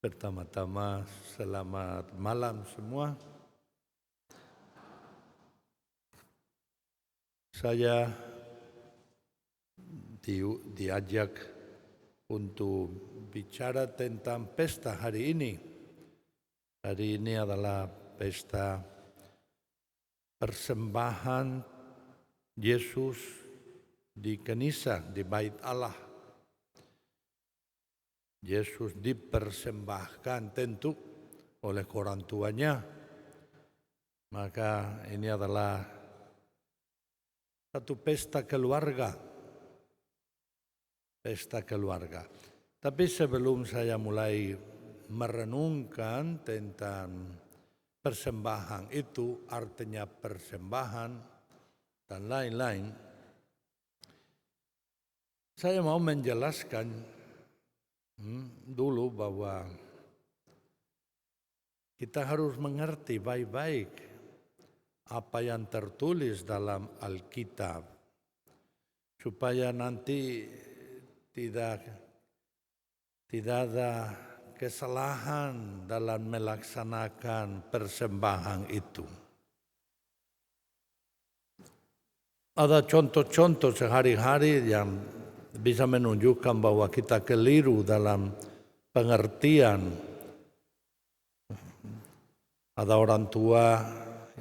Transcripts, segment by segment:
Pertama-tama selamat malam semua. Saya diajak untuk bicara tentang pesta hari ini. Hari ini adalah pesta persembahan Yesus di Kanisa, di Bait Allah. Yesus dipersembahkan tentu oleh orang tuanya. Maka ini adalah satu pesta keluarga. Pesta keluarga. Tapi sebelum saya mulai merenungkan tentang persembahan itu, artinya persembahan dan lain-lain, saya mau menjelaskan dulu bahwa kita harus mengerti baik-baik apa yang tertulis dalam Alkitab supaya nanti tidak ada kesalahan dalam melaksanakan persembahan itu. Ada contoh-contoh sehari-hari yang bisa menunjukkan bahwa kita keliru dalam pengertian. Ada orang tua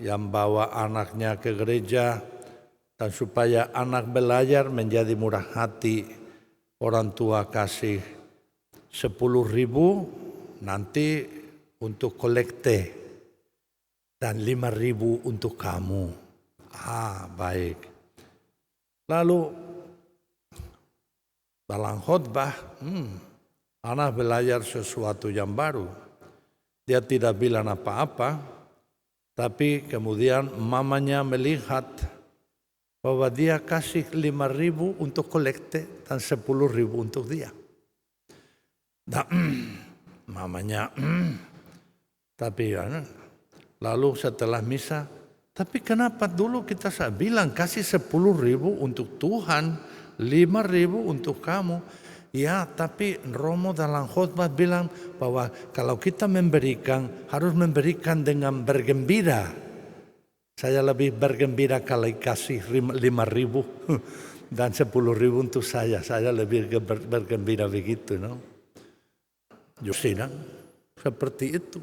yang bawa anaknya ke gereja dan supaya anak belajar menjadi murah hati, orang tua kasih 10.000 nanti untuk kolekte dan 5.000 untuk kamu. Baik. Lalu dalam khotbah, anak belajar sesuatu yang baru. Dia tidak bilang apa-apa, tapi kemudian mamanya melihat bahwa dia kasih 5.000 untuk kolekte dan 10.000 untuk dia. Dan mamanya, tapi lalu setelah misa, tapi kenapa dulu kita bilang kasih 10.000 untuk Tuhan, 5.000 untuk kamu. Ya, tapi Romo dalam khotbah bilang bahwa kalau kita memberikan, harus memberikan dengan bergembira. Saya lebih bergembira kalau kasih 5.000 dan 10.000 untuk saya. Saya lebih bergembira begitu, no? Justina, seperti itu.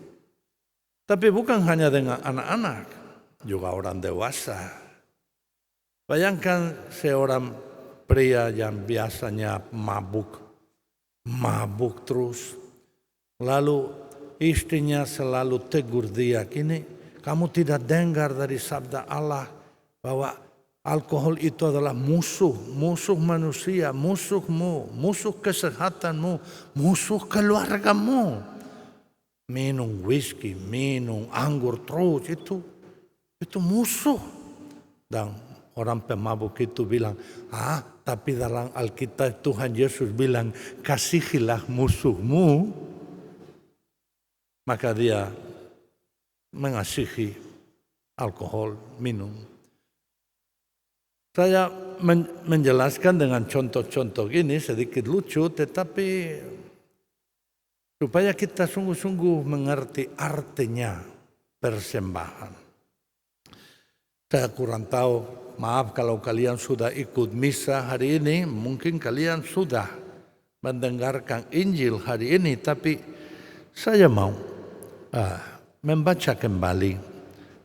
Tapi bukan hanya dengan anak-anak, juga orang dewasa. Bayangkan seorang pria yang biasanya mabuk terus. Lalu istrinya selalu tegur dia, "Kini kamu tidak dengar dari sabda Allah bahwa alkohol itu adalah musuh manusia, musuhmu, musuh kesehatanmu, musuh keluargamu. Minum whisky, minum anggur terus, itu musuh." Dan orang pemabuk itu bilang, tapi dalam Alkitab Tuhan Yesus bilang, kasihilah musuhmu. Maka dia mengasihi alkohol, minum. Saya menjelaskan dengan contoh-contoh gini sedikit lucu, tetapi supaya kita sungguh-sungguh mengerti artinya persembahan. Saya kurang tahu, maaf kalau kalian sudah ikut misa hari ini, mungkin kalian sudah mendengarkan Injil hari ini, tapi saya mau membaca kembali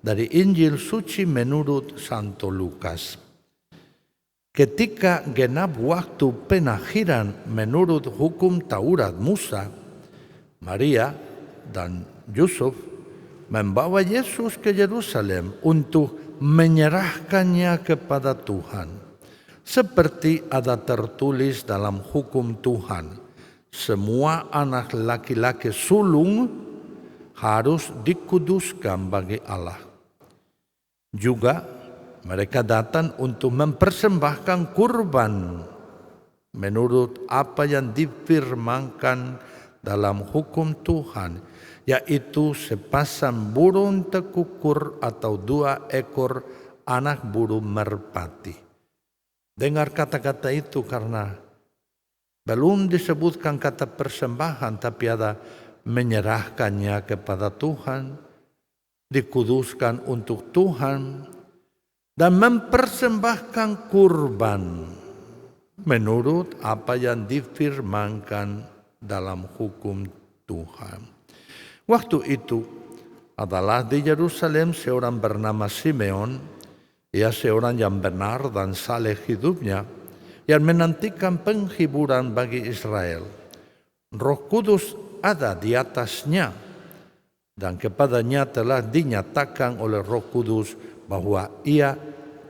dari Injil suci menurut Santo Lukas. Ketika genap waktu penakhiran menurut hukum Taurat Musa, Maria dan Yusuf membawa Yesus ke Yerusalem untuk menyerahkannya kepada Tuhan. Seperti ada tertulis dalam hukum Tuhan, semua anak laki-laki sulung harus dikuduskan bagi Allah. Juga mereka datang untuk mempersembahkan kurban menurut apa yang difirmankan dalam hukum Tuhan, yaitu sepasang burung tekukur atau 2 ekor anak burung merpati. Dengar kata-kata itu karena belum disebutkan kata persembahan, tapi ada menyerahkannya kepada Tuhan, dikuduskan untuk Tuhan, dan mempersembahkan kurban menurut apa yang difirmankan dalam hukum Tuhan. Waktu itu adalah di Yerusalem seorang bernama Simeon. Ia seorang yang benar dan saleh hidupnya, yang menantikan penghiburan bagi Israel. Roh Kudus ada di atasnya, dan kepadanya telah dinyatakan oleh Roh Kudus bahwa ia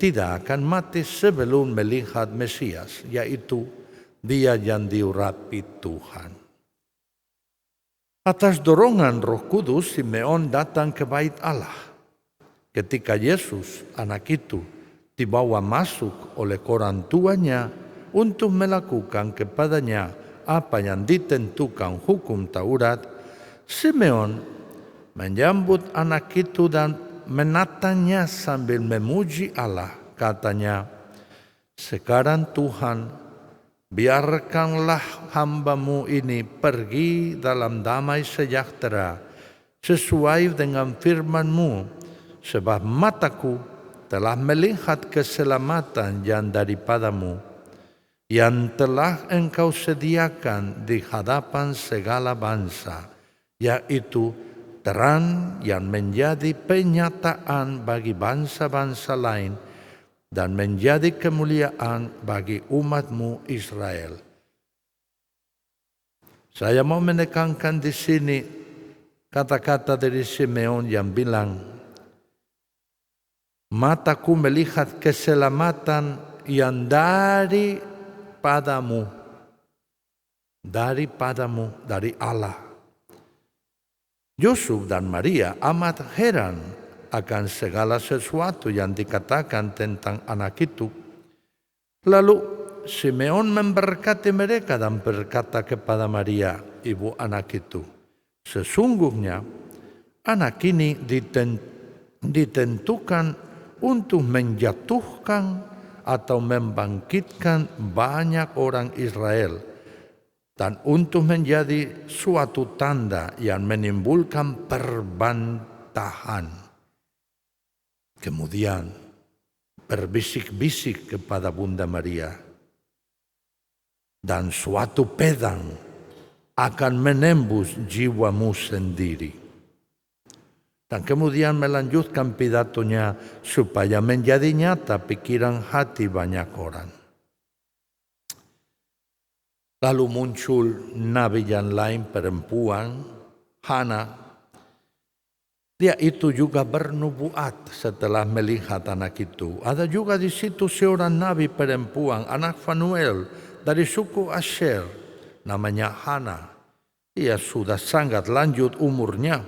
tidak akan mati sebelum melihat Mesias, yaitu Dia yang diurapi Tuhan. Atas dorongan Roh Kudus, Simeon datang ke bait Allah. Ketika Yesus, anak itu, dibawa masuk oleh orang tuanya untuk melakukan kepadanya apa yang ditentukan hukum Taurat, Simeon menyambut anak itu dan menatanya sambil memuji Allah. Katanya, "Sekarang Tuhan, biarkanlah hamba-Mu ini pergi dalam damai sejahtera sesuai dengan firman-Mu, sebab mataku telah melihat keselamatan yang daripada-Mu, yang telah Engkau sediakan di hadapan segala bangsa, yaitu terang yang menjadi penyataan bagi bangsa-bangsa lain dan menjadi kemuliaan bagi umat-Mu Israel." Saya mau menekankan di sini kata-kata dari Simeon yang bilang, "Mataku melihat keselamatan yang daripadamu, dari Allah." Yusuf dan Maria amat heran akan segala sesuatu yang dikatakan tentang anak itu. Lalu Simeon memberkati mereka dan berkata kepada Maria, ibu anak itu, "Sesungguhnya anak ini ditentukan untuk menjatuhkan atau membangkitkan banyak orang Israel, dan untuk menjadi suatu tanda yang menimbulkan perbantahan." Kemudian berbisik-bisik kepada Bunda Maria, "Dan suatu pedang akan menembus jiwamu sendiri." Dan kemudian melanjutkan pidatonya supaya menjadi nyata pikiran hati banyak orang. Lalu muncul nabi yang lain perempuan, Hana. Dia itu juga bernubuat setelah melihat anak itu. Ada juga di situ seorang nabi perempuan, anak Fanuel dari suku Asher, namanya Hana. Ia sudah sangat lanjut umurnya.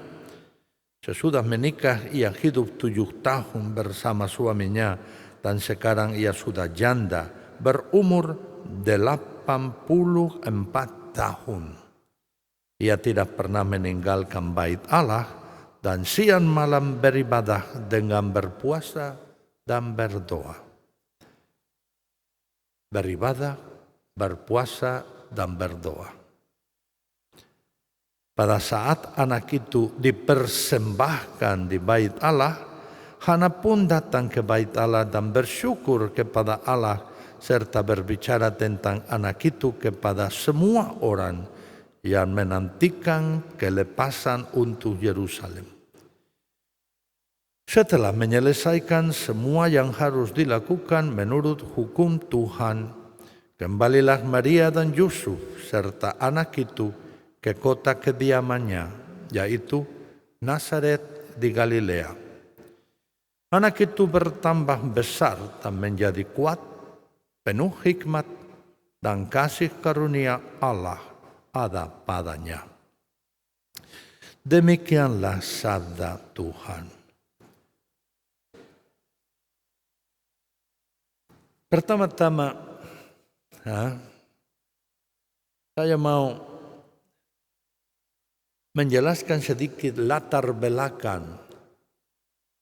Sesudah menikah, ia hidup 7 tahun bersama suaminya, dan sekarang ia sudah janda, berumur 84 tahun. Ia tidak pernah meninggalkan bait Allah, dan siang malam beribadah dengan berpuasa dan berdoa. Beribadah, berpuasa, dan berdoa. Pada saat anak itu dipersembahkan di bait Allah, Hana pun datang ke bait Allah dan bersyukur kepada Allah serta berbicara tentang anak itu kepada semua orang yang menantikan kelepasan untuk Yerusalem. Setelah menyelesaikan semua yang harus dilakukan menurut hukum Tuhan, kembalilah Maria dan Yusuf serta anak itu ke kota kediamannya, yaitu Nazaret di Galilea. Anak itu bertambah besar dan menjadi kuat, penuh hikmat, dan kasih karunia Allah ada padanya. Demikianlah sabda Tuhan. Pertama-tama, saya mau menjelaskan sedikit latar belakang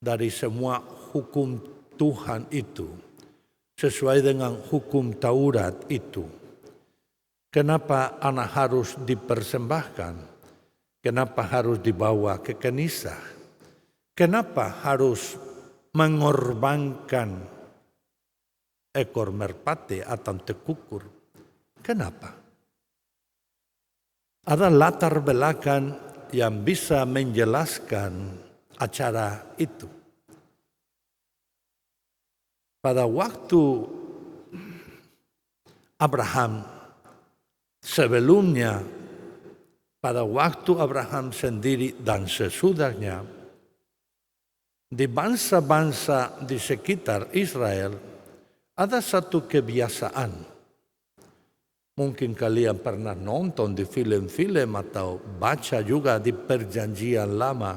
dari semua hukum Tuhan itu, sesuai dengan hukum Taurat itu. Kenapa anak harus dipersembahkan? Kenapa harus dibawa ke kanisa? Kenapa harus mengorbankan ekor merpati atau tekukur? Kenapa? Ada latar belakang yang bisa menjelaskan acara itu. Pada waktu Abraham sebelumnya, pada waktu Abraham sendiri dan sesudahnya, di bangsa-bangsa di sekitar Israel ada satu kebiasaan. Mungkin kalian pernah nonton di film-film atau baca juga di Perjanjian Lama.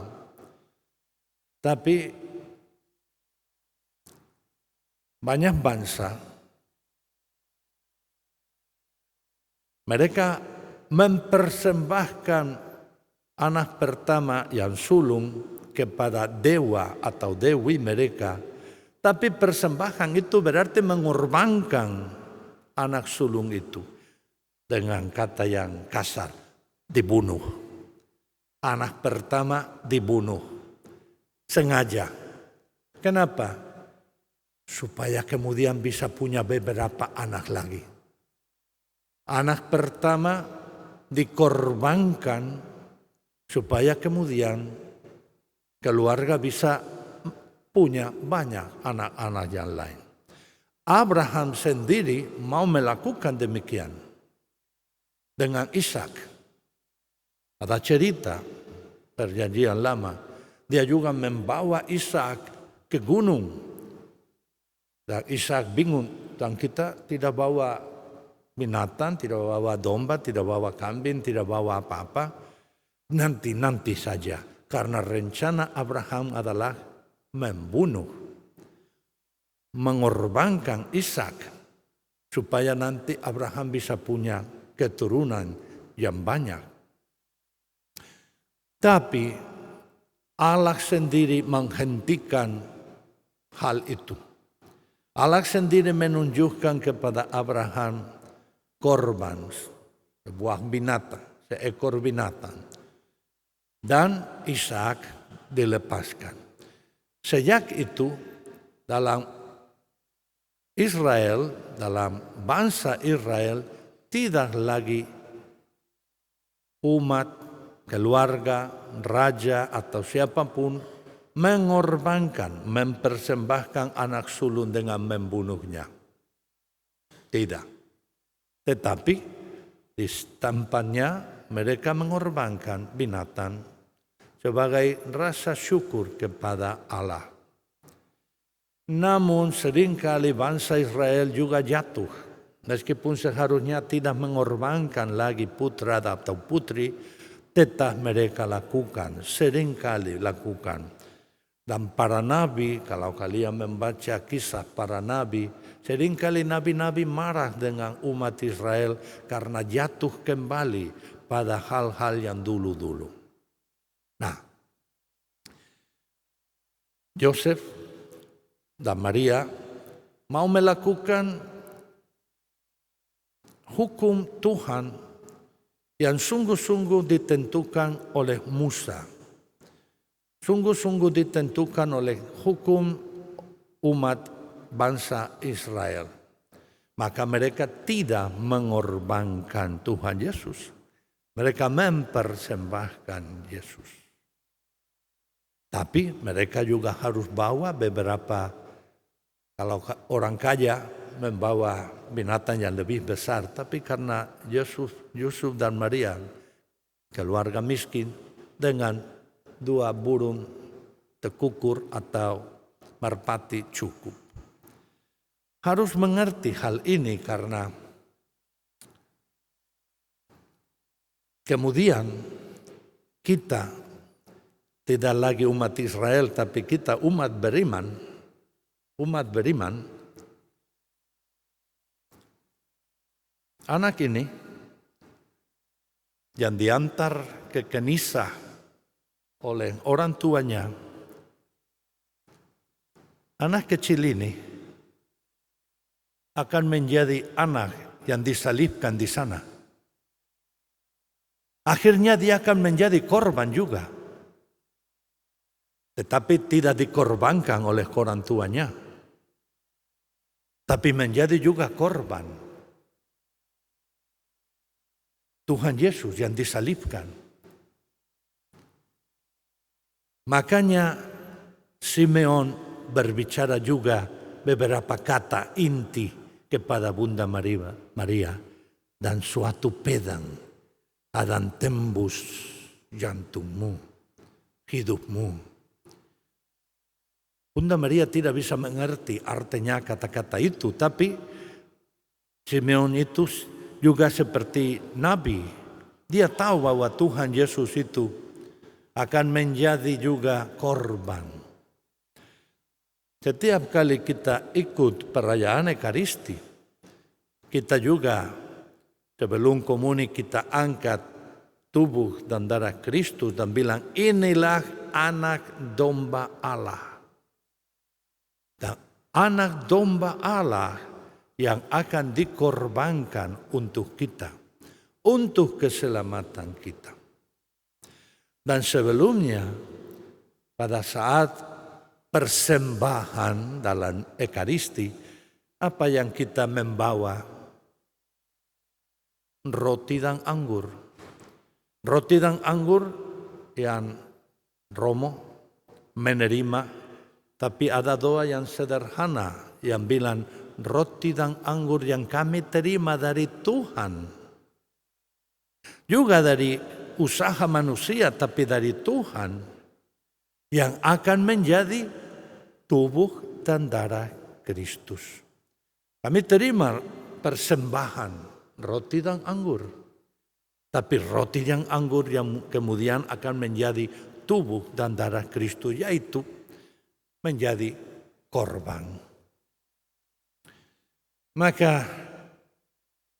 Tapi banyak bangsa mereka mempersembahkan anak pertama yang sulung kepada dewa atau dewi mereka. Tapi persembahan itu berarti mengorbankan anak sulung itu. Dengan kata yang kasar, dibunuh. Anak pertama dibunuh. Sengaja. Kenapa? Supaya kemudian bisa punya beberapa anak lagi. Anak pertama dikorbankan supaya kemudian keluarga bisa punya banyak anak-anak yang lain. Abraham sendiri mau melakukan demikian dengan Ishak. Ada cerita Perjanjian Lama, dia juga membawa Ishak ke gunung. Dan Ishak bingung, dan kita tidak bawa binatang, tidak bawa domba, tidak bawa kambing, tidak bawa apa-apa. Nanti saja, karena rencana Abraham adalah membunuh, mengorbankan Ishak supaya nanti Abraham bisa punya keturunan yang banyak. Tapi Allah sendiri menghentikan hal itu. Allah sendiri menunjukkan kepada Abraham korban, sebuah binatang, seekor binatang. Dan Ishak dilepaskan. Sejak itu dalam Israel, dalam bangsa Israel, tidak lagi umat, keluarga, raja atau siapapun mengorbankan, mempersembahkan anak sulung dengan membunuhnya. Tidak. Tetapi di tempatnya mereka mengorbankan binatang sebagai rasa syukur kepada Allah. Namun seringkali bangsa Israel juga jatuh. Meskipun seharusnya tidak mengorbankan lagi putra atau putri, tetap mereka lakukan, seringkali lakukan. Dan para nabi, kalau kalian membaca kisah para nabi, seringkali nabi-nabi marah dengan umat Israel karena jatuh kembali pada hal-hal yang dulu-dulu. Nah, Yosef dan Maria mau melakukan hukum Tuhan yang sungguh-sungguh ditentukan oleh Musa. Sungguh-sungguh ditentukan oleh hukum umat bangsa Israel. Maka mereka tidak mengorbankan Tuhan Yesus. Mereka mempersembahkan Yesus. Tapi mereka juga harus bawa beberapa, kalau orang kaya membawa binatang yang lebih besar. Tapi karena Yusuf dan Maria, keluarga miskin, dengan 2 burung tekukur atau merpati cukup. Harus mengerti hal ini karena kemudian kita tidak lagi umat Israel, tapi kita umat beriman. Umat beriman. Anak ini yang diantar ke kanisa oleh orang tuanya, anak kecil ini akan menjadi anak yang disalibkan di sana. Akhirnya dia akan menjadi korban juga. Tetapi tidak dikorbankan oleh orang tuanya. Tapi menjadi juga korban. Tuhan Yesus yang disalibkan. Makanya Simeon berbicara juga beberapa kata inti kepada Bunda Maria dan suatu pedang akan tembus jantungmu, hidupmu. Bunda Maria tidak bisa mengerti artinya kata-kata itu, tapi Simeon itu juga seperti Nabi. Dia tahu bahwa Tuhan Yesus itu akan menjadi juga korban. Setiap kali kita ikut perayaan Ekaristi, kita juga sebelum komuni kita angkat tubuh dan darah Kristus dan bilang, inilah anak domba Allah. Dan anak domba Allah yang akan dikorbankan untuk kita, untuk keselamatan kita. Dan sebelumnya, pada saat persembahan dalam Ekaristi, apa yang kita membawa? Roti dan anggur. Roti dan anggur yang Romo menerima, tapi ada doa yang sederhana yang bilang, roti dan anggur yang kami terima dari Tuhan. Juga dari usaha manusia, tapi dari Tuhan yang akan menjadi tubuh dan darah Kristus. Kami terima persembahan roti dan anggur. Tapi roti dan anggur yang kemudian akan menjadi tubuh dan darah Kristus, yaitu menjadi korban. Maka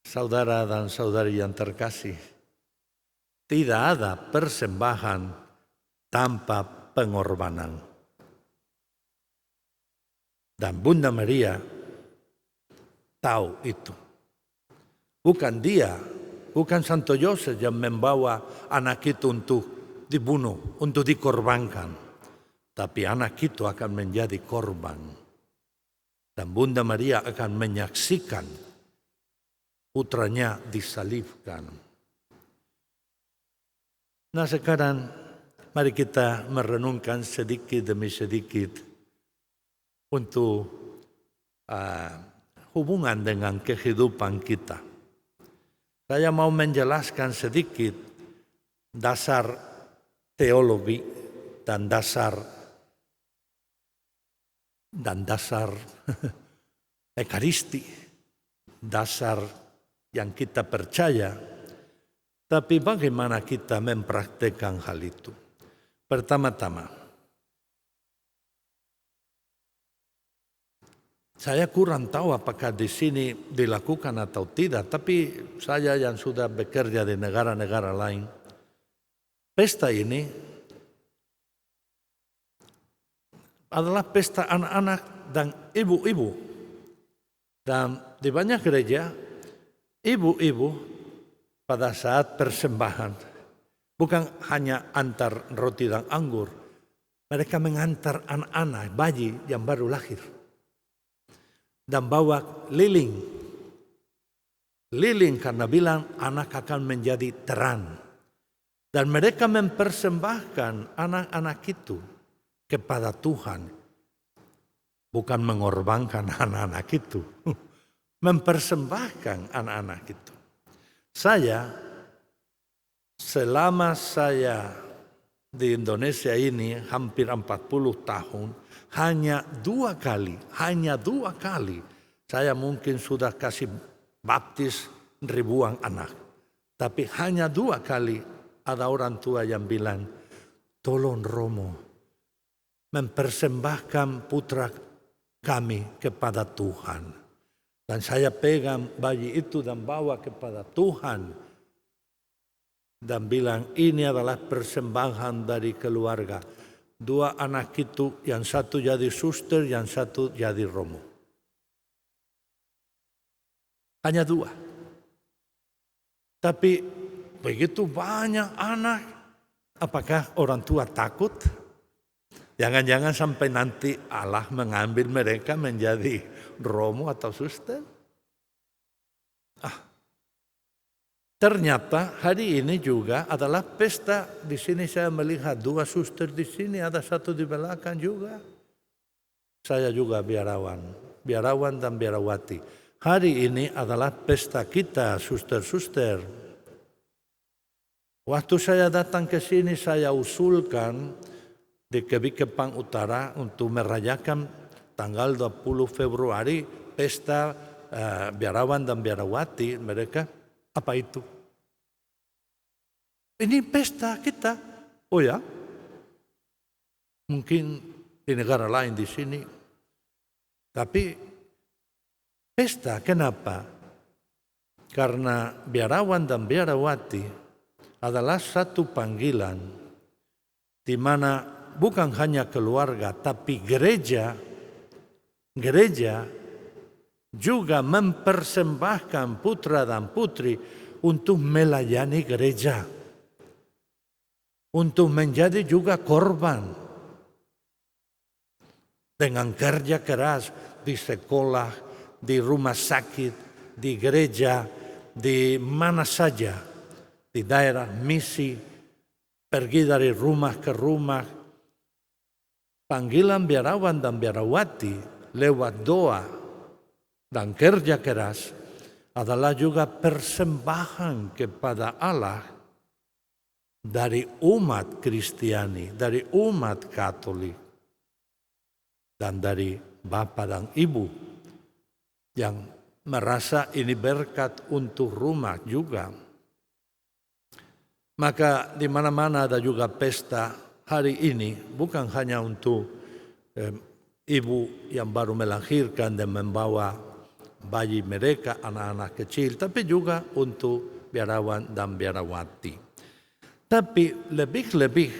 saudara dan saudari yang terkasih, tidak ada persembahan tanpa pengorbanan. Dan Bunda Maria tahu itu. Bukan dia, bukan Santo Yosef yang membawa anak itu untuk dibunuh, untuk dikorbankan. Tapi anak itu akan menjadi korban. Dan Bunda Maria akan menyaksikan putranya disalibkan. Nah sekarang mari kita merenungkan sedikit demi sedikit untuk hubungan dengan kehidupan kita. Saya mau menjelaskan sedikit dasar teologi dan dasar Ekaristi, dasar yang kita percaya, tapi bagaimana kita mempraktekkan hal itu? Pertama-tama, saya kurang tahu apakah di sini dilakukan atau tidak, tapi saya yang sudah bekerja di negara-negara lain, pesta ini adalah pesta anak-anak dan ibu-ibu. Dan di banyak gereja, ibu-ibu pada saat persembahan bukan hanya antar roti dan anggur, mereka mengantar anak-anak, bayi yang baru lahir, dan bawa lilin karena bilang anak akan menjadi terang. Dan mereka mempersembahkan anak-anak itu kepada Tuhan, bukan mengorbankan anak-anak itu, mempersembahkan anak-anak itu. Selama saya di Indonesia ini hampir 40 tahun, hanya dua kali saya mungkin sudah kasih baptis ribuan anak. Tapi hanya 2 kali ada orang tua yang bilang, tolong Romo, mempersembahkan putra kami kepada Tuhan. Dan saya pegang bayi itu dan bawa kepada Tuhan. Dan bilang ini adalah persembahan dari keluarga. 2 anak itu, yang satu jadi suster, yang satu jadi Romo. Hanya 2. Tapi begitu banyak anak. Apakah orang tua takut? Jangan-jangan sampai nanti Allah mengambil mereka menjadi romo atau suster? Ternyata hari ini juga adalah pesta. Di sini saya melihat 2 suster di sini, ada 1 di belakang juga. Saya juga biarawan dan biarawati. Hari ini adalah pesta kita, suster-suster. Waktu saya datang ke sini, saya usulkan di Kebikepang Utara untuk merayakan tanggal 20 Februari pesta biarawan dan biarawati mereka. Apa itu? Ini pesta kita. Oh ya? Mungkin di negara lain di sini. Tapi pesta kenapa? Karena biarawan dan biarawati adalah satu panggilan di mana bukan hanya keluarga tapi gereja juga mempersembahkan putra dan putri untuk melayani gereja. Untuk menjadi juga korban. Dengan kerja keras di sekolah, di rumah sakit, di gereja, di mana saja. Di daerah misi, pergi dari rumah ke rumah. Panggilan biarawan dan biarawati lewat doa dan kerja keras adalah juga persembahan kepada Allah dari umat Kristiani, dari umat Katolik, dan dari bapak dan ibu yang merasa ini berkat untuk rumah juga. Maka di mana-mana ada juga pesta hari ini, bukan hanya untuk ibu yang baru melahirkan dan membawa bayi mereka, anak-anak kecil, tapi juga untuk biarawan dan biarawati. Tapi lebih-lebih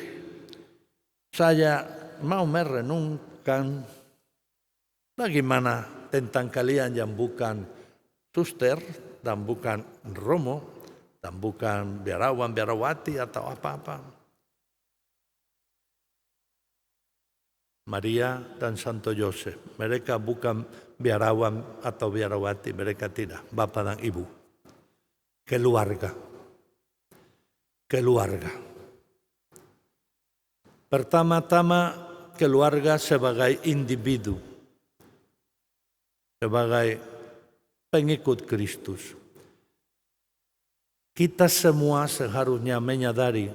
saya mau merenungkan bagaimana tentang kalian yang bukan suster dan bukan romo dan bukan biarawan, biarawati atau apa-apa. Maria dan Santo Yosef, mereka bukan biarawan atau biarawati, mereka tidak, bapak dan ibu. Keluarga. Pertama-tama keluarga sebagai individu, sebagai pengikut Kristus. Kita semua seharusnya menyadari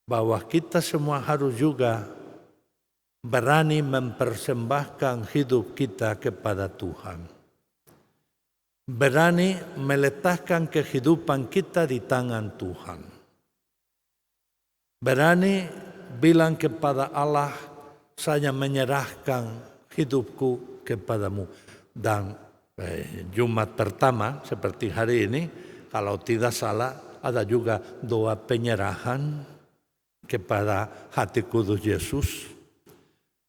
bahwa kita semua harus juga berani mempersembahkan hidup kita kepada Tuhan. Berani meletakkan kehidupan kita di tangan Tuhan. Berani bilang kepada Allah, saya menyerahkan hidupku kepadamu. Dan Jumat pertama seperti hari ini, kalau tidak salah ada juga doa penyerahan kepada hati kudus Yesus.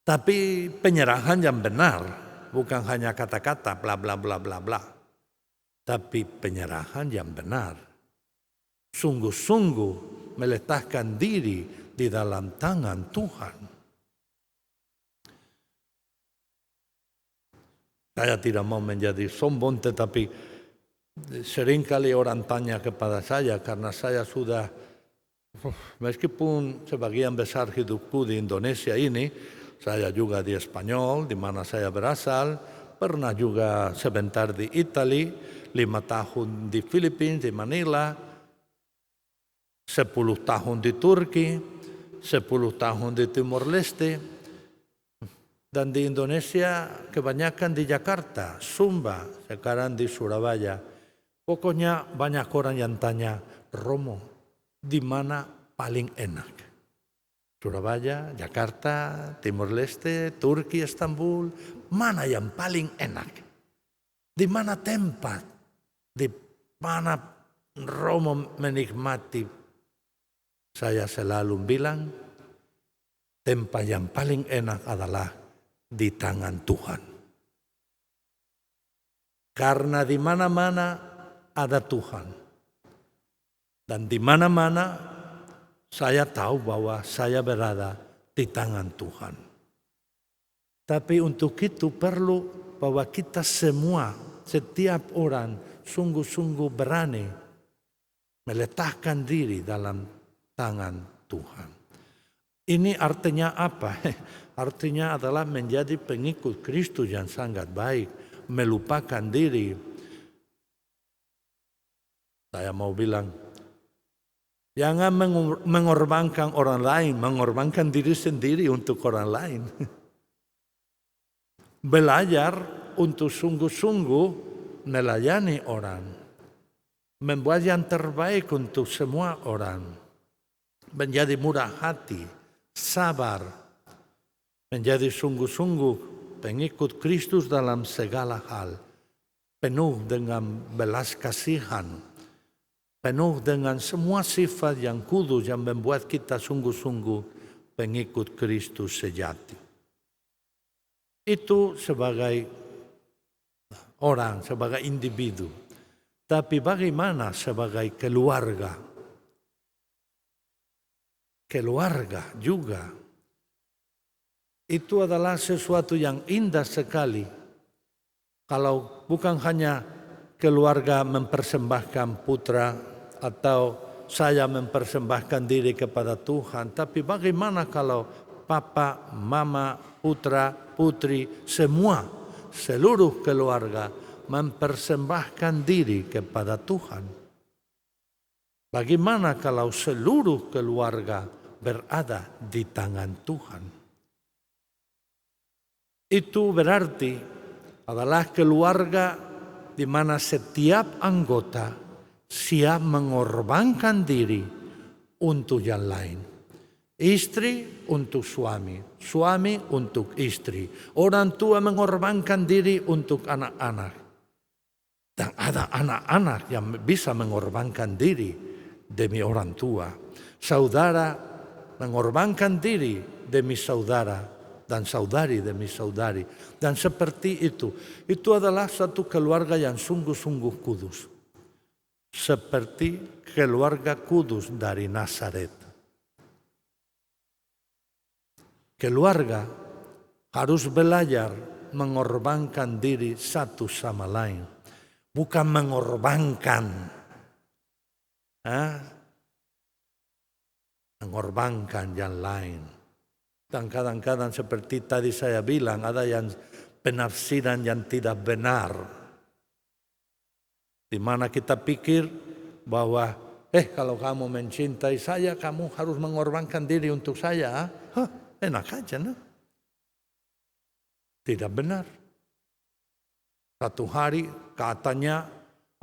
Tapi penyerahan yang benar, bukan hanya kata-kata bla bla bla bla bla. Tapi penyerahan yang benar. Sungguh-sungguh meletakkan diri di dalam tangan Tuhan. Saya tidak mau menjadi sombong, tetapi seringkali orang tanya kepada saya karena saya sudah, meskipun sebagian besar hidupku di Indonesia ini, saya juga di Spanyol, di mana saya berasal, pernah juga sebentar di Italia, 5 tahun di Filipina, di Manila, 10 tahun di Turki, 10 tahun di Timor Leste, dan di Indonesia kebanyakan di Jakarta, Sumba, sekarang di Surabaya. Pokoknya banyak orang yang tanya, Romo, di mana paling enak? Surabaya, Jakarta, Timor Leste, Turki, Istanbul, mana yang paling enak? Di mana tempat? Di mana Romo menikmati? Saya selalu bilang, tempat yang paling enak adalah di tangan Tuhan. Karena di mana-mana ada Tuhan. Dan di mana-mana saya tahu bahwa saya berada di tangan Tuhan. Tapi untuk itu perlu bahwa kita semua, setiap orang sungguh-sungguh berani meletakkan diri dalam tangan Tuhan. Ini artinya apa? Artinya adalah menjadi pengikut Kristus yang sangat baik, melupakan diri. Saya mau bilang, jangan mengorbankan orang lain, mengorbankan diri sendiri untuk orang lain. Belajar untuk sungguh-sungguh melayani orang, membuat yang terbaik untuk semua orang, menjadi murah hati, sabar, menjadi sungguh-sungguh pengikut Kristus dalam segala hal, penuh dengan belas kasihan, penuh dengan semua sifat yang kudus yang membuat kita sungguh-sungguh pengikut Kristus sejati. Itu sebagai orang, sebagai individu. Tapi bagaimana sebagai keluarga? Keluarga juga. Itu adalah sesuatu yang indah sekali. Kalau bukan hanya keluarga mempersembahkan putra atau saya mempersembahkan diri kepada Tuhan. Tapi bagaimana kalau papa, mama, putra, putri, semua, seluruh keluarga mempersembahkan diri kepada Tuhan. Bagaimana kalau seluruh keluarga berada di tangan Tuhan? Itu berarti adalah keluarga di mana setiap anggota siap mengorbankan diri untuk yang lain. Istri untuk suami, suami untuk istri. Orang tua mengorbankan diri untuk anak-anak. Dan ada anak-anak yang bisa mengorbankan diri demi orang tua. Saudara mengorbankan diri demi saudara dan saudari demi saudari. Dan seperti itu. Itu adalah satu keluarga yang sungguh-sungguh kudus. Seperti keluarga kudus dari Nazaret. Keluarga harus belajar mengorbankan diri satu sama lain. Bukan mengorbankan. Mengorbankan yang lain. Dan kadang-kadang seperti tadi saya bilang, ada yang penafsiran yang tidak benar. Di mana kita pikir bahwa, kalau kamu mencintai saya, kamu harus mengorbankan diri untuk saya. Enak aja, no? Tidak benar. Satu hari katanya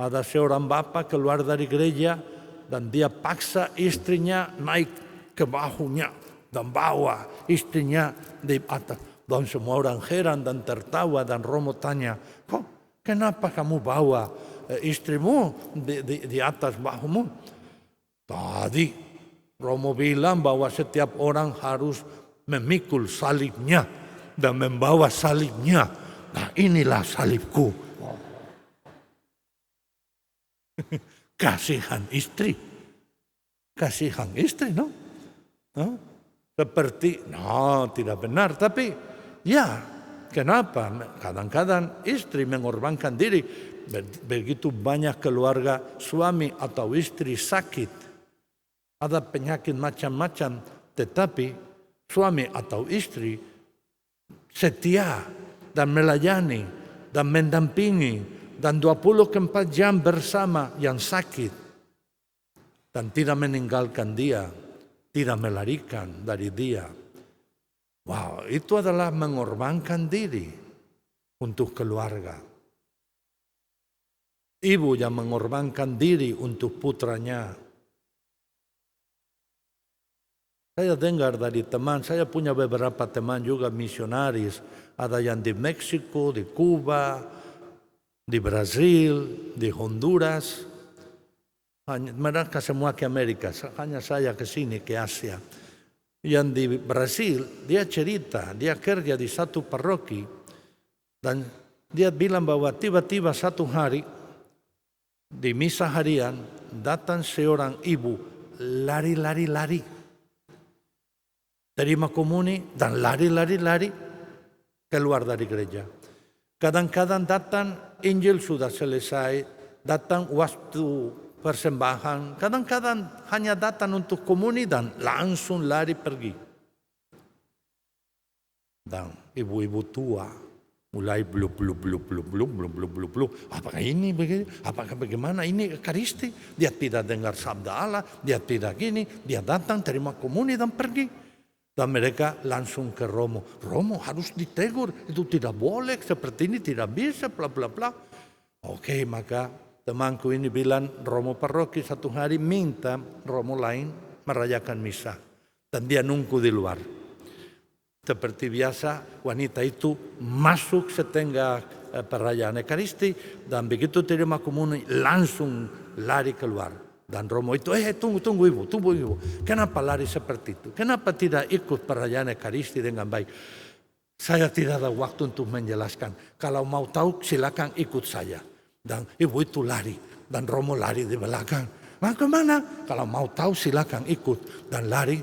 ada seorang bapak keluar dari gereja dan dia paksa istrinya naik ke bahunya dan bawa istrinya di atas. Dan semua orang heran dan tertawa dan Romo tanya, kenapa kamu bawa istrimu di atas bahumu? Tadi Romo bilang bahwa setiap orang harus memikul salibnya dan membawa salibnya. Nah, inilah salibku. Kasihan istri. Kasihan istri, no? Seperti, tidak benar. Tapi, ya, kenapa? Kadang-kadang istri mengorbankan diri. Begitu banyak keluarga suami atau istri sakit. Ada penyakit macam-macam. Tetapi suami atau istri setia dan melayani dan mendampingi dan 24 jam bersama yang sakit dan tidak meninggalkan dia, tidak melarikan dari dia. Wow, itu adalah mengorbankan diri untuk keluarga. Ibu yang mengorbankan diri untuk putranya. Saya dengar dari teman, saya punya beberapa teman juga misionaris. Ada yang di Meksiko, di Kuba, di Brasil, di Honduras. Mereka semua ke Amerika, hanya saya ke sini, ke Asia. Yang di Brasil, dia cerita, dia kerja di satu paroki. Dan dia bilang bahwa tiba-tiba satu hari, di misa harian datang seorang ibu lari. Terima komuni dan lari keluar dari gereja. Kadang-kadang datang Injil sudah selesai, datang waktu persembahan, kadang-kadang hanya datang untuk komuni dan langsung lari pergi. Dan ibu-ibu tua mulai blub. Apakah ini begini? Apakah bagaimana? Ini Ekaristi. Dia tidak dengar sabda Allah, dia tidak gini, dia datang terima komuni dan pergi. Dan mereka langsung ke Romo. Romo harus ditegur, itu tidak boleh, seperti ini tidak bisa, bla bla bla. Oke, maka temanku ini bilang, Romo paroki satu hari minta Romo lain merayakan misa. Dan dia nunggu di luar. Seperti biasa, wanita itu masuk setengah perayaan Ekaristi, dan begitu terima komuni langsung lari keluar. Dan Romo itu, tunggu ibu. Kenapa lari seperti itu? Kenapa tidak ikut perayaan Ekaristi dengan baik? Saya tidak ada waktu untuk menjelaskan. Kalau mau tahu silakan ikut saya. Dan ibu itu lari. Dan Romo lari di belakang. Bagaimana? Kalau mau tahu silakan ikut. Dan lari.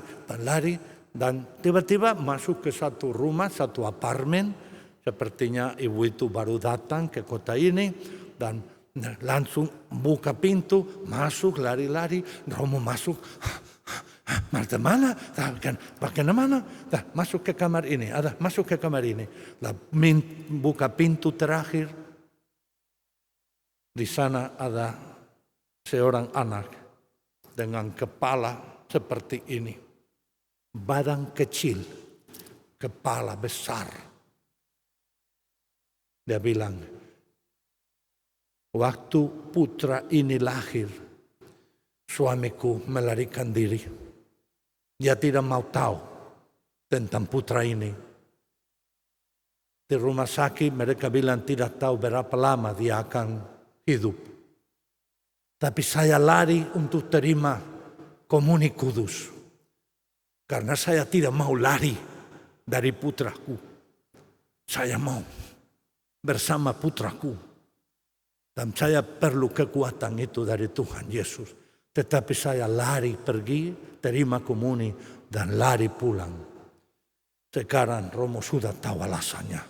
Dan tiba-tiba masuk ke satu rumah, satu apartemen. Sepertinya ibu itu baru datang ke kota ini. Dan langsung buka pintu, masuk lari. Romo masuk. Marta mana? Bagaimana? Masuk ke kamar ini. Masuk ke kamar ini. Buka pintu terakhir. Di sana ada seorang anak dengan kepala seperti ini. Badan kecil, kepala besar. Dia bilang, waktu putra ini lahir, suamiku melarikan diri. Dia tidak mau tahu tentang putra ini. Di rumah sakit mereka bilang tidak tahu berapa lama dia akan hidup. Tapi saya lari untuk terima komuni kudus. Karena saya tidak mau lari dari putraku. Saya mau bersama putraku. Dan saya perlu kekuatan itu dari Tuhan Yesus. Tetapi saya lari pergi, terima komuni, dan lari pulang. Sekarang Romo sudah tahu alasannya.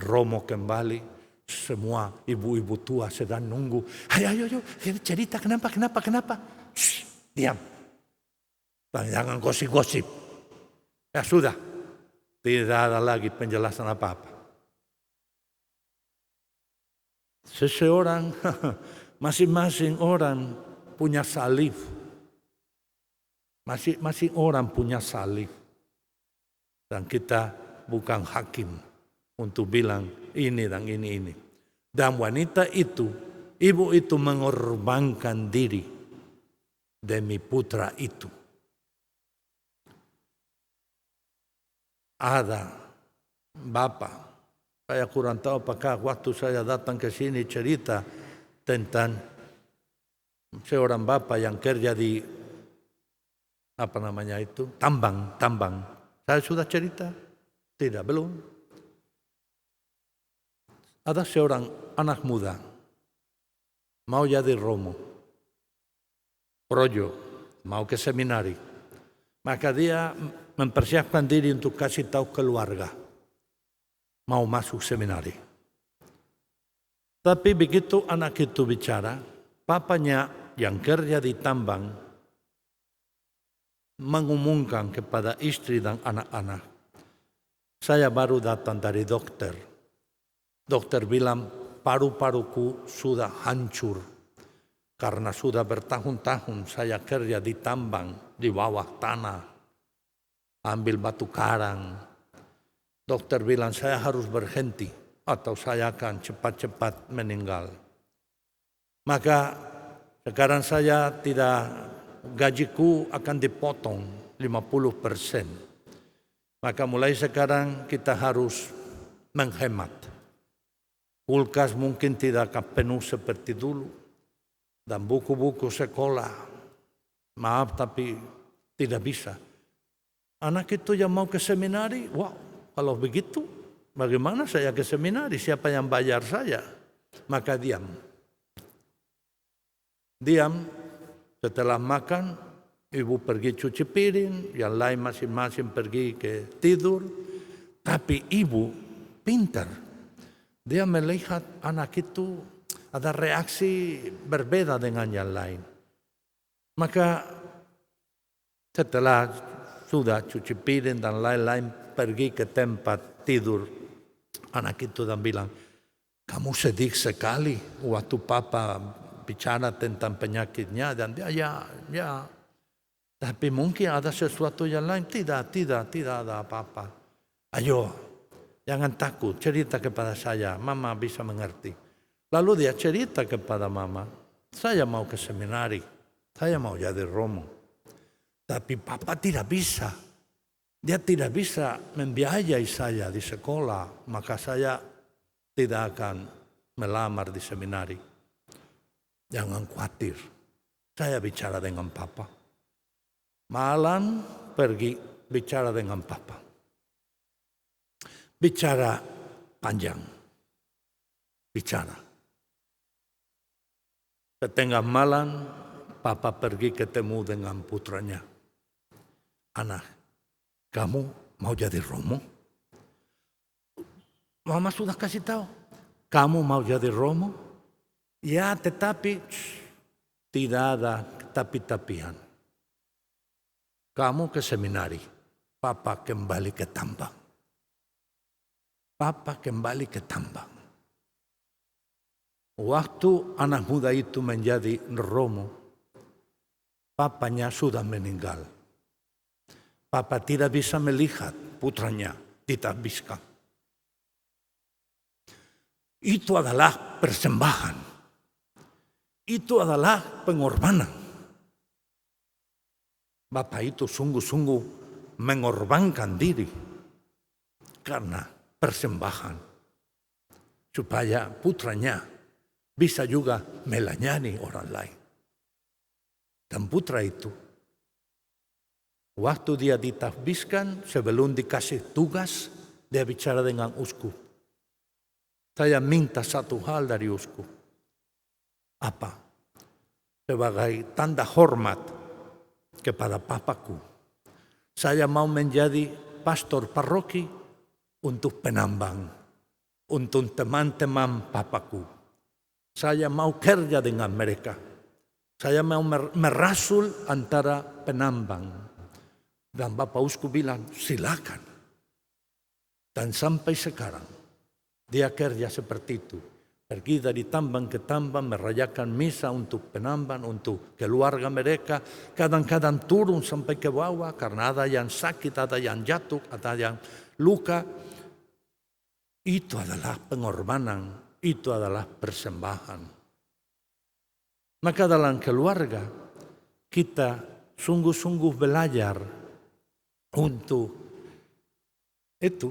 Romo kembali, semua ibu-ibu tua sedang nunggu. Ayo, cerita kenapa? Shh, diam. Jangan gosip-gosip. Ya sudah, tidak ada lagi penjelasan apa-apa. Seseorang, masing-masing orang punya salib. Masing-masing orang punya salib. Dan kita bukan hakim untuk bilang ini dan ini. Dan wanita itu, ibu itu mengorbankan diri demi putra itu. Ada bapak, saya kurang tahu apakah waktu saya datang ke sini cerita tentang seorang bapak yang kerja di tambang. Saya sudah cerita? Tidak, belum. Ada seorang anak muda mau jadi Romo, projo, mau ke seminari. Maka dia mempersiapkan diri untuk kasih tahu keluarga. Mau masuk seminari. Tapi begitu anak itu bicara, papanya yang kerja di tambang mengumumkan kepada istri dan anak-anak, saya baru datang dari dokter. Dokter bilang paru-paruku sudah hancur karena sudah bertahun-tahun saya kerja di tambang di bawah tanah, ambil batu karang. Dokter bilang saya harus berhenti atau saya akan cepat-cepat meninggal. Maka sekarang saya gajiku akan dipotong 50%. Maka mulai sekarang kita harus menghemat. Kulkas mungkin tidak akan penuh seperti dulu. Dan buku-buku sekolah, maaf tapi tidak bisa. Anak itu yang mau ke seminari, wow. Kalau begitu, bagaimana saya ke seminari? Siapa yang bayar saya? maka diam. Diam, setelah makan, ibu pergi cuci piring, yang lain masing-masing pergi ke tidur. Tapi ibu pintar. Dia melihat anak itu ada reaksi berbeda dengan yang lain. Maka setelah sudah cuci piring dan lain-lain pergi ke tempat tidur, anak itu dan bilang, kamu sedih sekali waktu papa bicara tentang penyakitnya. Dan dia ya. Tapi mungkin ada sesuatu yang lain. Tidak ada apa-apa. Ayo, jangan takut, cerita kepada saya, mama bisa mengerti. Lalu dia cerita kepada mama, saya mau ke seminari, saya mau jadi romo. Tapi papa tidak bisa. Dia tidak bisa membiayai saya di sekolah, maka saya tidak akan melamar di seminari. Jangan khawatir, saya bicara dengan papa. Malam pergi bicara dengan papa. Bicara panjang. Bicara. Setengah malam, papa pergi ketemu dengan putranya. Anak, kamu mau jadi romo? Mama sudah kasih tahu. Kamu mau jadi romo? Ya, tetapi tidak ada tapi-tapian. Kamu ke seminari, papa kembali ke tambang. Papa kembali ke tambang. Waktu anak muda itu menjadi romo, papanya sudah meninggal. Papa tidak bisa melihat putranya ditabiskan. Itu adalah persembahan. Itu adalah pengorbanan. Bapak itu sungguh-sungguh mengorbankan diri karena persembahan. Supaya putranya bisa juga melayani orang lain. Dan putra itu, waktu dia ditabiskan, sebelum dikasih tugas, dia bicara dengan uskup. Saya minta satu hal dari uskup. Apa? Sebagai tanda hormat kepada papaku, saya mau menjadi pastor paroki untuk penambang, untuk teman-teman papaku. Saya mau kerja dengan mereka. Saya mau merasul antara penambang. Dan Bapak Uskup bilang, silakan. Dan sampai sekarang, dia kerja seperti itu. Pergi dari tambang ke tambang, merayakan misa untuk penambang, untuk keluarga mereka. Kadang-kadang turun sampai ke bawah, karena ada yang sakit, ada yang jatuh, ada yang luka. Itu adalah pengorbanan, itu adalah persembahan. Maka dalam keluarga, kita sungguh-sungguh belajar untuk itu,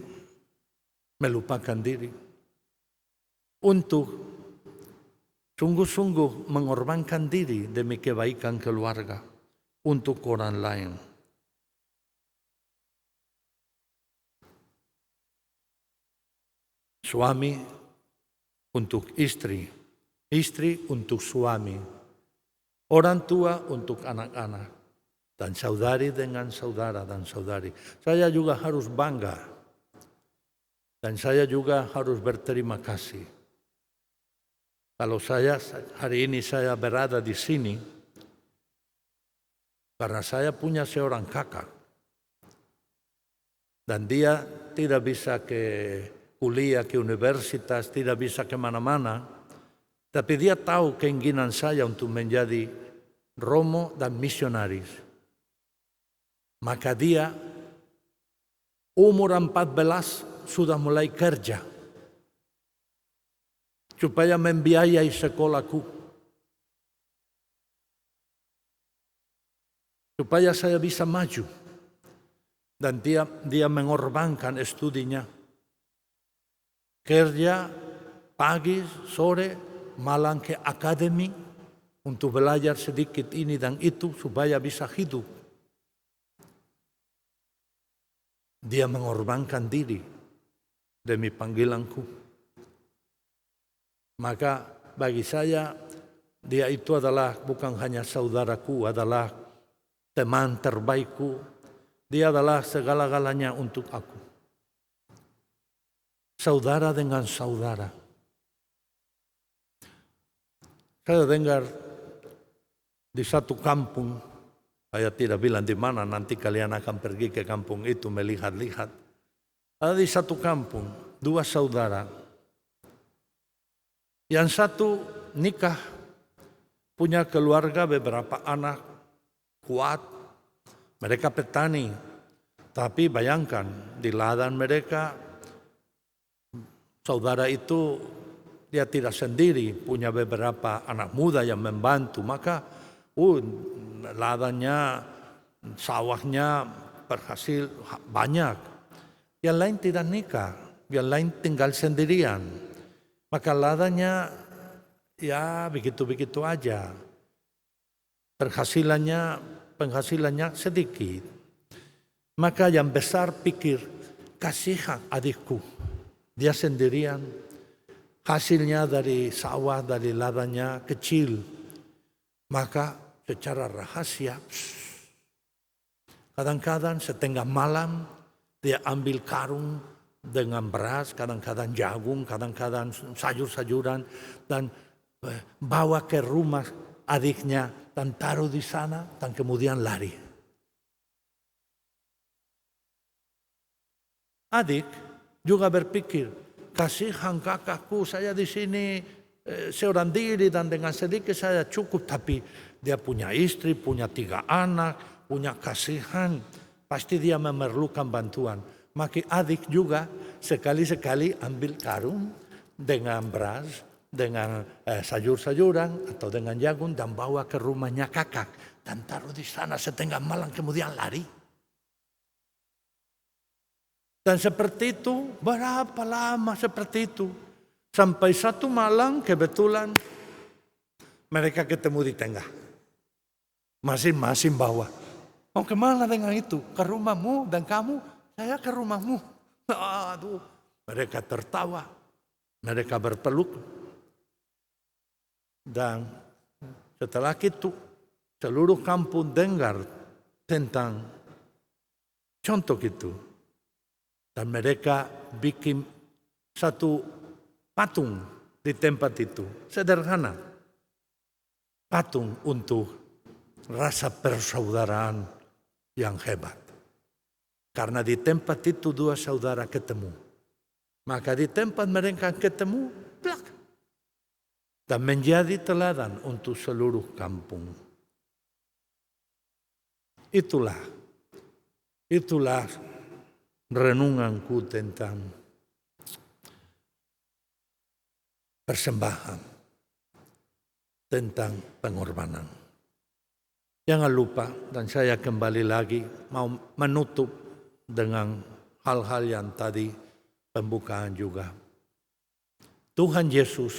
melupakan diri. Untuk sungguh-sungguh mengorbankan diri demi kebaikan keluarga untuk orang lain. Suami untuk istri, istri untuk suami, orang tua untuk anak-anak, dan saudari dengan saudara dan saudari. Saya juga harus bangga, dan saya juga harus berterima kasih. Kalau saya hari ini saya berada di sini, karena saya punya seorang kakak, dan dia tidak bisa ke kuliah, ke universitas, tidak bisa kemana-mana, tapi dia tahu keinginan saya untuk menjadi romo dan misionaris. Maka dia umur 14 sudah mulai kerja supaya membiayai sekolahku, supaya saya bisa maju. Dan dia mengorbankan studinya. Kerja pagi, sore, malam ke akademi untuk belajar sedikit ini dan itu supaya bisa hidup. Dia mengorbankan diri demi panggilanku. Maka bagi saya dia itu adalah bukan hanya saudaraku, adalah teman terbaikku. Dia adalah segala-galanya untuk aku. Saudara dengan saudara. Saya dengar di satu kampung, saya tidak bilang di mana, nanti kalian akan pergi ke kampung itu melihat-lihat. Ada di satu kampung, dua saudara. Yang satu nikah, punya keluarga, beberapa anak, kuat. Mereka petani, tapi bayangkan di ladang mereka, saudara itu dia tidak sendiri, punya beberapa anak muda yang membantu. Maka ladangnya, sawahnya berhasil banyak. Yang lain tidak nikah, yang lain tinggal sendirian. Maka ladangnya ya begitu-begitu aja. Penghasilannya sedikit. Maka yang besar pikir, kasihan adikku, dia sendirian. Hasilnya dari sawah, dari ladangnya kecil. Maka secara rahasia, kadang-kadang setengah malam dia ambil karung dengan beras, kadang-kadang jagung, kadang-kadang sayur-sayuran, dan bawa ke rumah adiknya dan taruh di sana, dan kemudian lari. Adik juga berpikir, kasihan kakakku, saya di sini seorang diri dan dengan sedikit saya cukup, tapi dia punya istri, punya 3 anak, punya kasihan, pasti dia memerlukan bantuan. Maka adik juga sekali-sekali ambil karung dengan beras, dengan sayur-sayuran atau dengan jagung dan bawa ke rumahnya kakak dan taruh di sana setengah malam, kemudian lari. Dan seperti itu, berapa lama seperti itu? Sampai satu malam kebetulan mereka ketemu di tengah. Masing-masing bawa. Mau kemana dengan itu? Ke rumahmu dan kamu, saya ke rumahmu. Aduh, mereka tertawa. Mereka berpeluk. Dan setelah itu, seluruh kampung dengar tentang contoh itu. Dan mereka bikin satu patung di tempat itu. Sederhana. Patung untuk rasa persaudaraan yang hebat. Karena di tempat itu 2 saudara ketemu. Maka di tempat mereka ketemu, plak. Dan menjadi teladan untuk seluruh kampung. Itulah renunganku tentang persembahan, tentang pengorbanan. Jangan lupa, dan saya kembali lagi mau menutup dengan hal-hal yang tadi pembukaan juga. Tuhan Yesus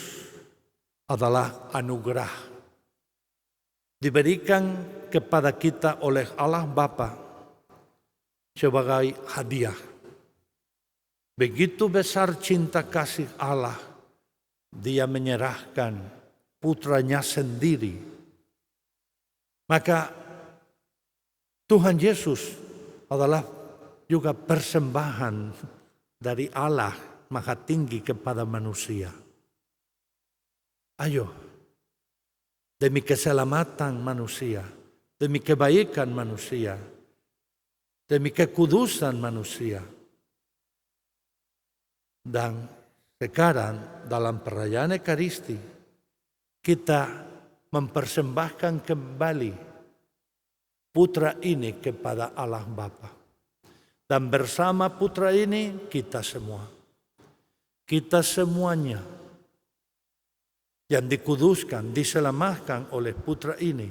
adalah anugerah diberikan kepada kita oleh Allah Bapa sebagai hadiah. Begitu besar cinta kasih Allah, Dia menyerahkan putranya sendiri. Maka Tuhan Yesus adalah juga persembahan dari Allah Maha Tinggi kepada manusia. Ayo, demi keselamatan manusia, demi kebaikan manusia, demi kekudusan manusia. Dan sekarang dalam perayaan Ekaristi, kita mempersembahkan kembali putra ini kepada Allah Bapa. Dan bersama putra ini kita semuanya yang dikuduskan, diselamatkan oleh putra ini,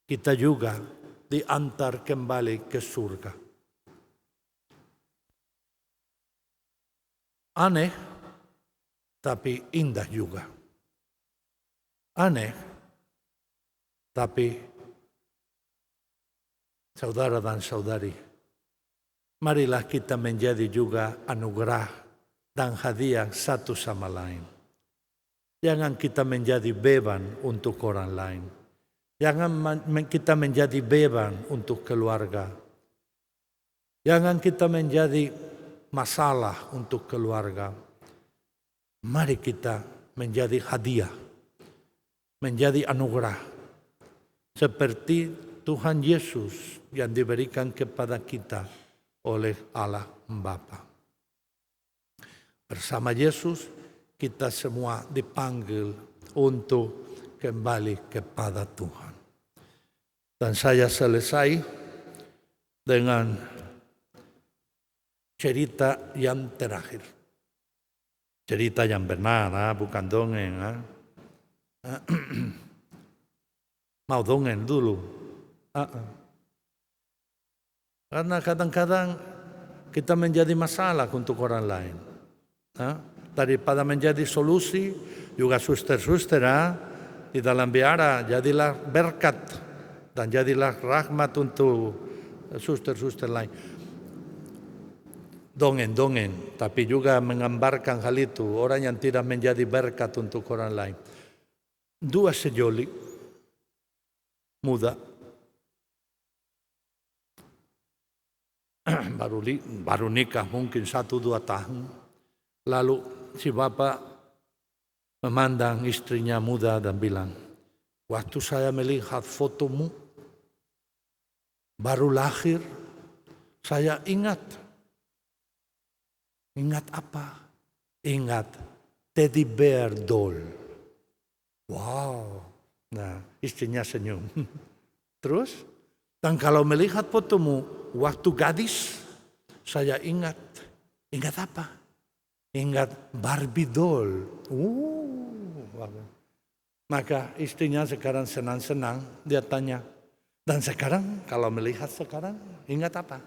kita juga diantar kembali ke surga. Aneh, tapi indah juga. Aneh, tapi saudara dan saudari, marilah kita menjadi juga anugerah dan hadiah satu sama lain. Jangan kita menjadi beban untuk orang lain. Jangan kita menjadi beban untuk keluarga. Jangan kita menjadi masalah untuk keluarga. Mari kita menjadi hadiah, menjadi anugerah. Seperti Tuhan Yesus yang diberikan kepada kita oleh Allah Bapa. Bersama Yesus kita semua dipanggil untuk kembali kepada Tuhan. Dan saya selesai dengan cerita yang terakhir. Cerita yang benar, bukan dongeng. Mau dongeng dulu. Karena kadang-kadang kita menjadi masalah untuk orang lain. Daripada menjadi solusi, juga suster-suster di dalam biara jadilah berkat dan jadilah rahmat untuk suster-suster lain. Dongeng-dongeng, tapi juga menggambarkan hal itu, orang yang tidak menjadi berkat untuk orang lain. Dua sejoli muda, baru nikah mungkin 1-2 tahun, lalu si bapak memandang istrinya muda dan bilang, waktu saya melihat fotomu, baru lahir, saya ingat apa? Ingat teddy bear doll. Wow. Nah, istrinya senyum. Terus, dan kalau melihat fotomu waktu gadis, saya ingat apa? Ingat Barbie doll. Maka istrinya sekarang senang-senang, dia tanya, dan sekarang kalau melihat sekarang ingat apa?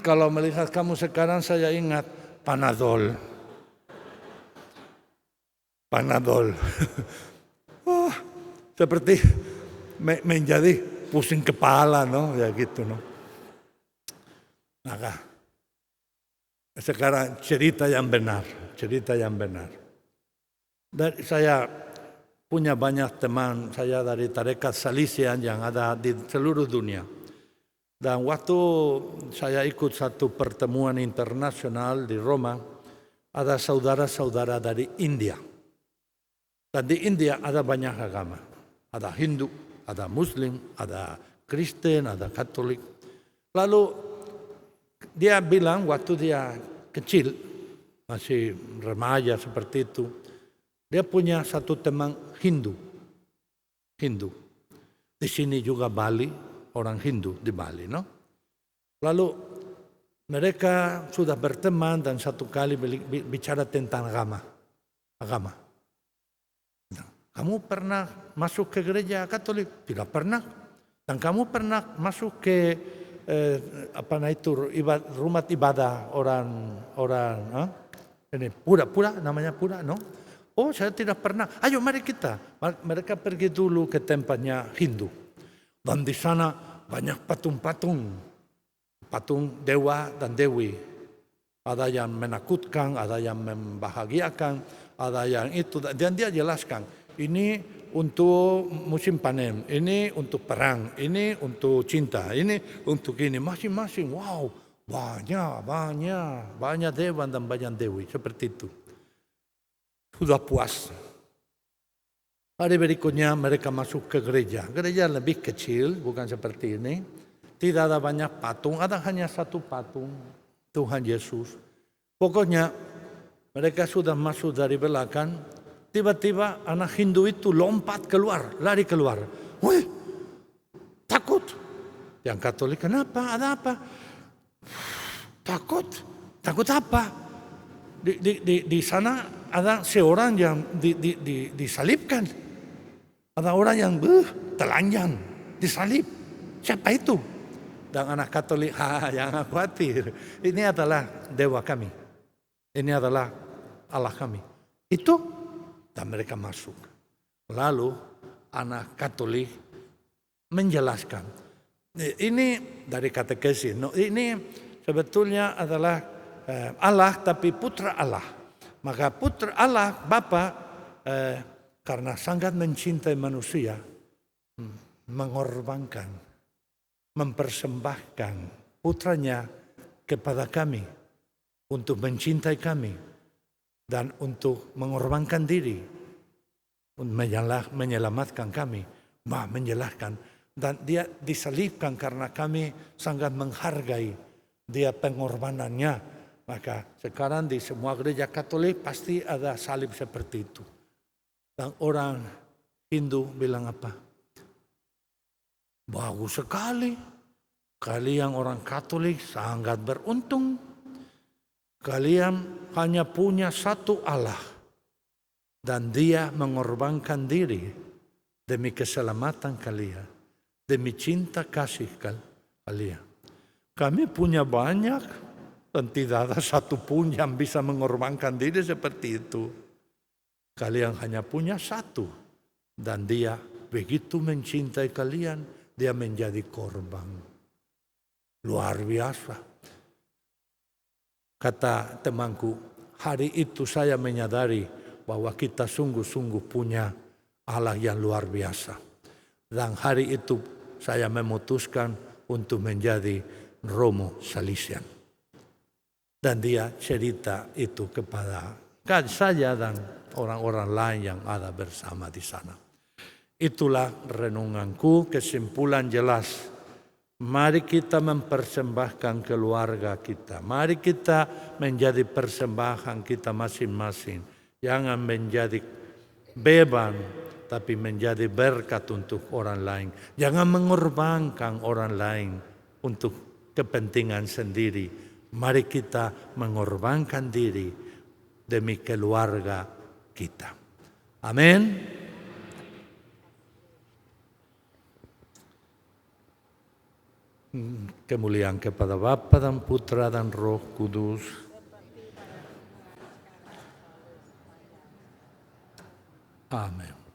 Kalau melihat kamu sekarang saya ingat Panadol. Seperti menjadi pusing kepala, no, ya gitu, no. Maka sekarang cerita yang benar. Dan saya punya banyak teman saya dari tarekat Salesian yang ada di seluruh dunia. Dan waktu saya ikut satu pertemuan internasional di Roma, ada saudara-saudara dari India. Dan di India ada banyak agama. Ada Hindu, ada Muslim, ada Kristen, ada Katolik. Lalu dia bilang waktu dia kecil, masih remaja seperti itu, dia punya satu teman Hindu. Di sini juga Bali, orang Hindu di Bali, no? Lalu mereka sudah berteman dan satu kali bicara tentang agama. Kamu pernah masuk ke gereja Katolik? Tidak pernah. Dan kamu pernah masuk ke rumah ibadah orang ini pura namanya pura, no? Oh, saya tidak pernah. Ayo mari kita. Mereka pergi dulu ke tempatnya Hindu. Dan di sana banyak patung dewa dan dewi. Ada yang menakutkan, ada yang membahagiakan, ada yang itu. Dan dia jelaskan, ini untuk musim panen, ini untuk perang, ini untuk cinta, ini untuk ini. Masing-masing, wow, banyak dewa dan banyak dewi. Seperti itu. Sudah puas. Hari berikutnya mereka masuk ke gereja. Gereja lebih kecil, bukan seperti ini. Tidak ada banyak patung, ada hanya satu patung, Tuhan Yesus. Pokoknya mereka sudah masuk dari belakang, tiba-tiba anak Hindu itu lompat keluar, lari keluar. Wih, takut. Yang Katolik, kenapa? Ada apa? Takut apa? Di sana ada seorang yang disalibkan. Ada orang yang telanjang, disalib. Siapa itu? Dan anak Katolik, jangan khawatir. Ini adalah dewa kami. Ini adalah Allah kami. Itu, dan mereka masuk. Lalu anak Katolik menjelaskan. Ini dari katekesis. Ini sebetulnya adalah Allah, tapi putra Allah. Maka putra Allah, Bapa, karena sangat mencintai manusia, mengorbankan, mempersembahkan putranya kepada kami untuk mencintai kami dan untuk mengorbankan diri, menyelamatkan kami, menjelaskan. Dan dia disalibkan karena kami sangat menghargai dia pengorbanannya. Maka sekarang di semua gereja Katolik pasti ada salib seperti itu. Dan orang Hindu bilang apa? Bagus sekali. Kalian orang Katolik sangat beruntung. Kalian hanya punya satu Allah. Dan dia mengorbankan diri demi keselamatan kalian. Demi cinta kasih kalian. Kami punya banyak dan tidak ada satu pun yang bisa mengorbankan diri seperti itu. Kalian hanya punya satu. Dan dia begitu mencintai kalian, dia menjadi korban. Luar biasa. Kata temanku, hari itu saya menyadari bahwa kita sungguh-sungguh punya Allah yang luar biasa. Dan hari itu saya memutuskan untuk menjadi Romo Salesian. Dan dia cerita itu kepada saya dan orang-orang lain yang ada bersama di sana. Itulah renunganku, kesimpulan jelas. Mari kita mempersembahkan keluarga kita. Mari kita menjadi persembahan kita masing-masing. Jangan menjadi beban, tapi menjadi berkat untuk orang lain. Jangan mengorbankan orang lain untuk kepentingan sendiri. Mari kita mengorbankan diri demi keluarga kita. Amin. Kemuliaan kepada Bapa dan Putra dan Roh Kudus. Amin.